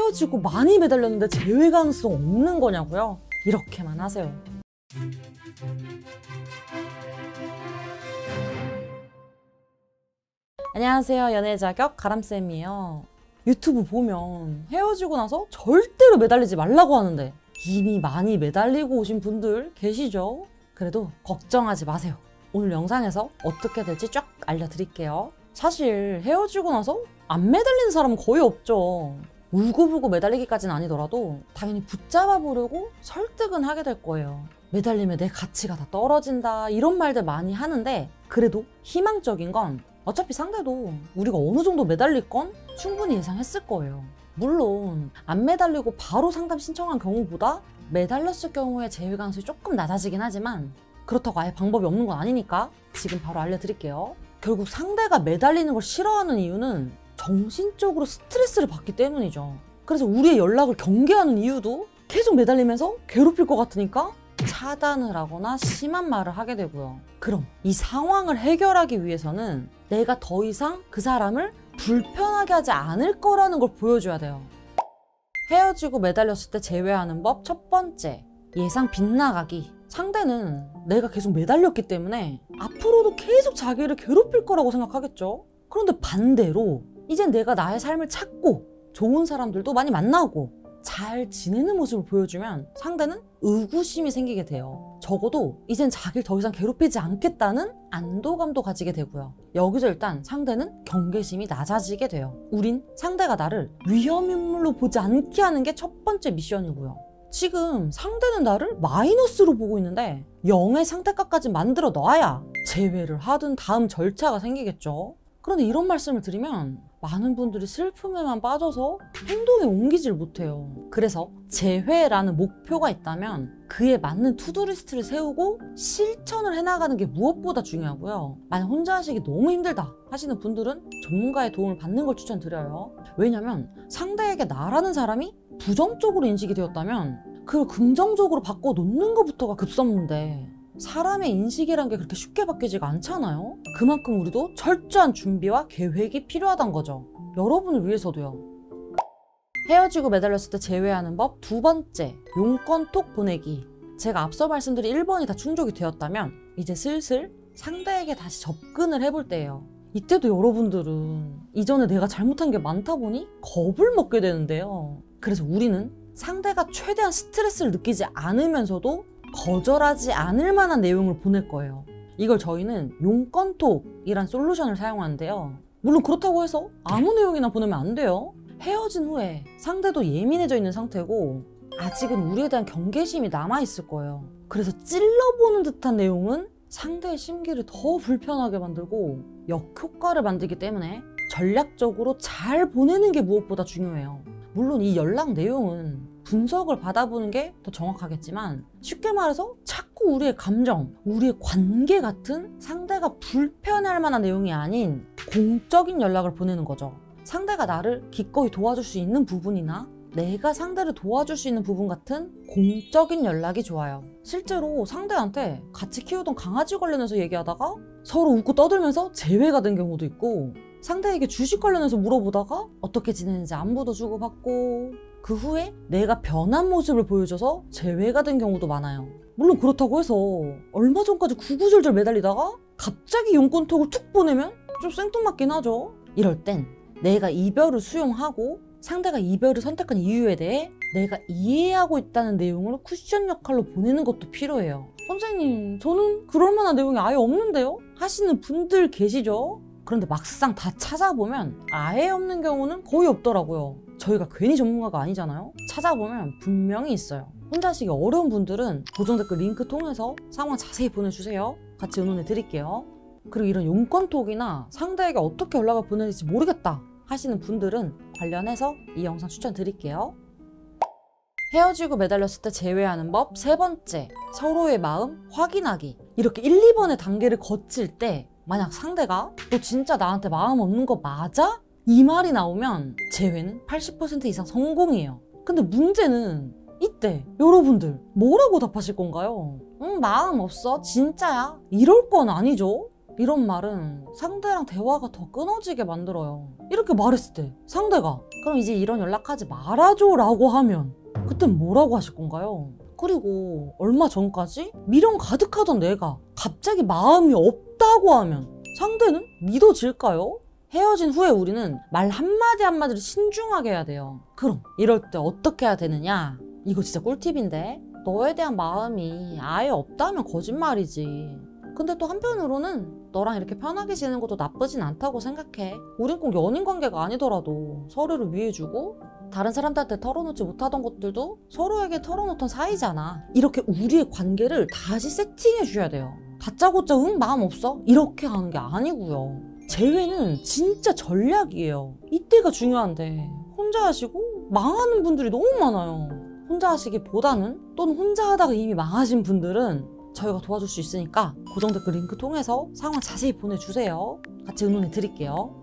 헤어지고 많이 매달렸는데 재회 가능성 없는 거냐고요? 이렇게만 하세요. 안녕하세요. 연애자격 가람쌤이에요. 유튜브 보면 헤어지고 나서 절대로 매달리지 말라고 하는데 이미 많이 매달리고 오신 분들 계시죠? 그래도 걱정하지 마세요. 오늘 영상에서 어떻게 될지 쫙 알려드릴게요. 사실 헤어지고 나서 안 매달리는 사람은 거의 없죠. 울고불고 매달리기까지는 아니더라도 당연히 붙잡아 보려고 설득은 하게 될 거예요. 매달리면 내 가치가 다 떨어진다 이런 말들 많이 하는데, 그래도 희망적인 건 어차피 상대도 우리가 어느 정도 매달릴 건 충분히 예상했을 거예요. 물론 안 매달리고 바로 상담 신청한 경우보다 매달렸을 경우에 재회 가능성이 조금 낮아지긴 하지만 그렇다고 아예 방법이 없는 건 아니니까 지금 바로 알려드릴게요. 결국 상대가 매달리는 걸 싫어하는 이유는 정신적으로 스트레스를 받기 때문이죠. 그래서 우리의 연락을 경계하는 이유도 계속 매달리면서 괴롭힐 것 같으니까 차단을 하거나 심한 말을 하게 되고요. 그럼 이 상황을 해결하기 위해서는 내가 더 이상 그 사람을 불편하게 하지 않을 거라는 걸 보여줘야 돼요. 헤어지고 매달렸을 때 제외하는 법 첫 번째, 예상 빗나가기. 상대는 내가 계속 매달렸기 때문에 앞으로도 계속 자기를 괴롭힐 거라고 생각하겠죠. 그런데 반대로 이젠 내가 나의 삶을 찾고 좋은 사람들도 많이 만나고 잘 지내는 모습을 보여주면 상대는 의구심이 생기게 돼요. 적어도 이젠 자기를 더 이상 괴롭히지 않겠다는 안도감도 가지게 되고요. 여기서 일단 상대는 경계심이 낮아지게 돼요. 우린 상대가 나를 위험인물로 보지 않게 하는 게 첫 번째 미션이고요. 지금 상대는 나를 마이너스로 보고 있는데 0의 상태값까지 만들어 놔야 재회를 하든 다음 절차가 생기겠죠. 그런데 이런 말씀을 드리면 많은 분들이 슬픔에만 빠져서 행동에 옮기질 못해요. 그래서 재회라는 목표가 있다면 그에 맞는 투두리스트를 세우고 실천을 해나가는 게 무엇보다 중요하고요. 만약 혼자 하시기 너무 힘들다 하시는 분들은 전문가의 도움을 받는 걸 추천드려요. 왜냐면 상대에게 나라는 사람이 부정적으로 인식이 되었다면 그걸 긍정적으로 바꿔놓는 것부터가 급선무인데 사람의 인식이란 게 그렇게 쉽게 바뀌지가 않잖아요. 그만큼 우리도 철저한 준비와 계획이 필요하단 거죠. 여러분을 위해서도요. 헤어지고 매달렸을 때 제외하는 법 두 번째, 용건톡 보내기. 제가 앞서 말씀드린 1번이 다 충족이 되었다면 이제 슬슬 상대에게 다시 접근을 해볼 때예요. 이때도 여러분들은 이전에 내가 잘못한 게 많다 보니 겁을 먹게 되는데요. 그래서 우리는 상대가 최대한 스트레스를 느끼지 않으면서도 거절하지 않을 만한 내용을 보낼 거예요. 이걸 저희는 용건톡이란 솔루션을 사용하는데요. 물론 그렇다고 해서 아무 내용이나 보내면 안 돼요. 헤어진 후에 상대도 예민해져 있는 상태고 아직은 우리에 대한 경계심이 남아있을 거예요. 그래서 찔러보는 듯한 내용은 상대의 심기를 더 불편하게 만들고 역효과를 만들기 때문에 전략적으로 잘 보내는 게 무엇보다 중요해요. 물론 이 연락 내용은 분석을 받아보는 게 더 정확하겠지만 쉽게 말해서 자꾸 우리의 감정, 우리의 관계 같은 상대가 불편해할 만한 내용이 아닌 공적인 연락을 보내는 거죠. 상대가 나를 기꺼이 도와줄 수 있는 부분이나 내가 상대를 도와줄 수 있는 부분 같은 공적인 연락이 좋아요. 실제로 상대한테 같이 키우던 강아지 관련해서 얘기하다가 서로 웃고 떠들면서 재회가 된 경우도 있고, 상대에게 주식 관련해서 물어보다가 어떻게 지내는지 안부도 주고받고 그 후에 내가 변한 모습을 보여줘서 재회가 된 경우도 많아요. 물론 그렇다고 해서 얼마 전까지 구구절절 매달리다가 갑자기 용건톡을 툭 보내면 좀 생뚱맞긴 하죠. 이럴 땐 내가 이별을 수용하고 상대가 이별을 선택한 이유에 대해 내가 이해하고 있다는 내용을 쿠션 역할로 보내는 것도 필요해요. 선생님, 저는 그럴 만한 내용이 아예 없는데요? 하시는 분들 계시죠? 그런데 막상 다 찾아보면 아예 없는 경우는 거의 없더라고요. 저희가 괜히 전문가가 아니잖아요. 찾아보면 분명히 있어요. 혼자 하시기 어려운 분들은 고정 댓글 링크 통해서 상황 자세히 보내주세요. 같이 의논해 드릴게요. 그리고 이런 용건톡이나 상대에게 어떻게 연락을 보내야 될지 모르겠다 하시는 분들은 관련해서 이 영상 추천드릴게요. 헤어지고 매달렸을 때 제외하는 법 세 번째, 서로의 마음 확인하기. 이렇게 1, 2번의 단계를 거칠 때 만약 상대가 너 진짜 나한테 마음 없는 거 맞아? 이 말이 나오면 재회는 80% 이상 성공이에요. 근데 문제는 이때 여러분들 뭐라고 답하실 건가요? 마음 없어? 진짜야? 이럴 건 아니죠? 이런 말은 상대랑 대화가 더 끊어지게 만들어요. 이렇게 말했을 때 상대가 그럼 이제 이런 연락하지 말아줘 라고 하면 그땐 뭐라고 하실 건가요? 그리고 얼마 전까지 미련 가득하던 내가 갑자기 마음이 없다고 하면 상대는 믿어질까요? 헤어진 후에 우리는 말 한마디 한마디를 신중하게 해야 돼요. 그럼 이럴 때 어떻게 해야 되느냐? 이거 진짜 꿀팁인데, 너에 대한 마음이 아예 없다면 거짓말이지. 근데 또 한편으로는 너랑 이렇게 편하게 지내는 것도 나쁘진 않다고 생각해. 우린 꼭 연인 관계가 아니더라도 서로를 위해주고 다른 사람들한테 털어놓지 못하던 것들도 서로에게 털어놓던 사이잖아. 이렇게 우리의 관계를 다시 세팅해 줘야 돼요. 다짜고짜 응 마음 없어? 이렇게 하는 게 아니고요. 재회는 진짜 전략이에요. 이때가 중요한데 혼자 하시고 망하는 분들이 너무 많아요. 혼자 하시기보다는, 또는 혼자 하다가 이미 망하신 분들은 저희가 도와줄 수 있으니까 고정 댓글 링크 통해서 상황 자세히 보내주세요. 같이 응원해 드릴게요.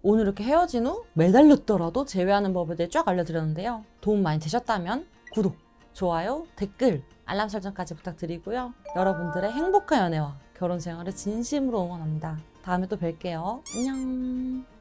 오늘 이렇게 헤어진 후 매달렸더라도 재회하는 법에 대해 쫙 알려드렸는데요. 도움 많이 되셨다면 구독, 좋아요, 댓글, 알람 설정까지 부탁드리고요. 여러분들의 행복한 연애와 결혼 생활을 진심으로 응원합니다. 다음에 또 뵐게요. 안녕.